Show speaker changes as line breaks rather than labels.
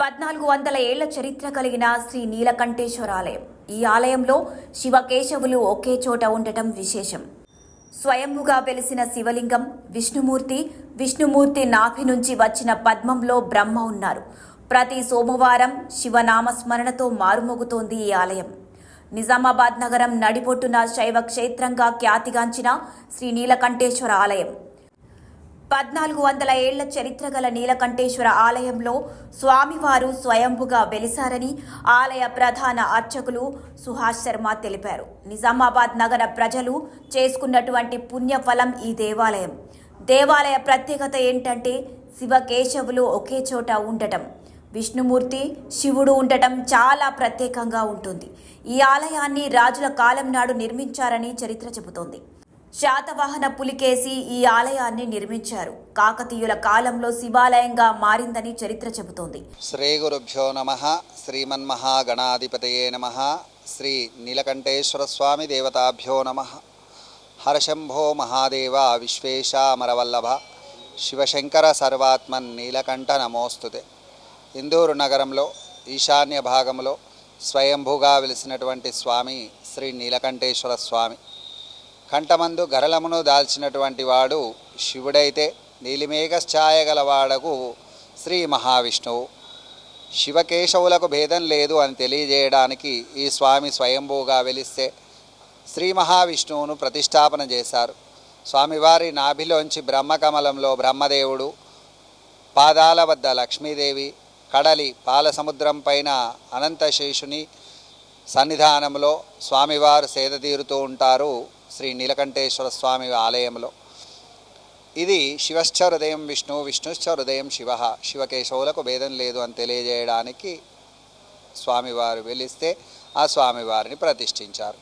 1400 ఏళ్ల చరిత్ర కలిగిన శ్రీ నీలకంఠేశ్వర ఆలయం. ఈ ఆలయంలో శివకేశవులు ఒకే చోట ఉండటం విశేషం. స్వయంభుగా వెలిసిన శివలింగం విష్ణుమూర్తి నాభి నుంచి వచ్చిన పద్మంలో బ్రహ్మ ఉన్నారు. ప్రతి సోమవారం శివనామస్మరణతో మారుమోగుతోంది ఈ ఆలయం. నిజామాబాద్ నగరం నడిబొట్టున శైవ క్షేత్రంగా ఖ్యాతిగాంచిన శ్రీ నీలకంఠేశ్వర ఆలయం. 1400 ఏళ్ల చరిత్ర గల నీలకంఠేశ్వర ఆలయంలో స్వామివారు స్వయంభుగా వెలిశారని ఆలయ ప్రధాన అర్చకులు సుహాస్ శర్మ తెలిపారు. నిజామాబాద్ నగర ప్రజలు చేసుకున్నటువంటి పుణ్యఫలం ఈ దేవాలయం. దేవాలయ ప్రత్యేకత ఏంటంటే శివకేశవులు ఒకే చోట ఉండటం, విష్ణుమూర్తి శివుడు ఉండటం చాలా ప్రత్యేకంగా ఉంటుంది. ఈ ఆలయాన్ని రాజుల కాలం నాడు నిర్మించారని చరిత్ర చెబుతోంది. శాతవాహన పులికేసి ఈ ఆలయాన్ని నిర్మించారు. కాకతీయుల కాలంలో శివాలయంగా మారిందని చరిత్ర చెబుతోంది.
శ్రీ గురుభ్యో నమః. శ్రీమన్మహాగణాధిపతయే నమః. శ్రీ నీలకంఠేశ్వర స్వామి దేవతాభ్యో నమః. హరశంభో మహాదేవ విశ్వేశామరవల్లభ శివశంకర సర్వాత్మన్ నీలకంఠ నమోస్తుతే. ఇందూరు నగరంలో ఈశాన్య భాగంలో స్వయంభుగా వెలిసినటువంటి స్వామి శ్రీ నీలకంఠేశ్వర స్వామి. కంఠమందు గరళమును దాల్చినటువంటి వాడు శివుడైతే నీలిమేఘఛాయ గలవాడకు శ్రీ మహావిష్ణువు. శివకేశవులకు భేదం లేదు అని తెలియజేయడానికి ఈ స్వామి స్వయంభూగా వెలిస్తే శ్రీ మహావిష్ణువును ప్రతిష్టాపన చేశారు. స్వామివారి నాభిలోంచి బ్రహ్మకమలంలో బ్రహ్మదేవుడు, పాదాల వద్ద లక్ష్మీదేవి, కడలి పాలసముద్రం పైన అనంతశేషుని సన్నిధానంలో స్వామివారు సేదతీరుతూ ఉంటారు శ్రీ నీలకంఠేశ్వర స్వామి ఆలయంలో. ఇది శివశ్చ హృదయం విష్ణు, విష్ణుశ్చ హృదయం శివ, శివకేశవులకు భేదం లేదు అని తెలియజేయడానికి స్వామివారు వెలిస్తే ఆ స్వామివారిని ప్రతిష్ఠించారు.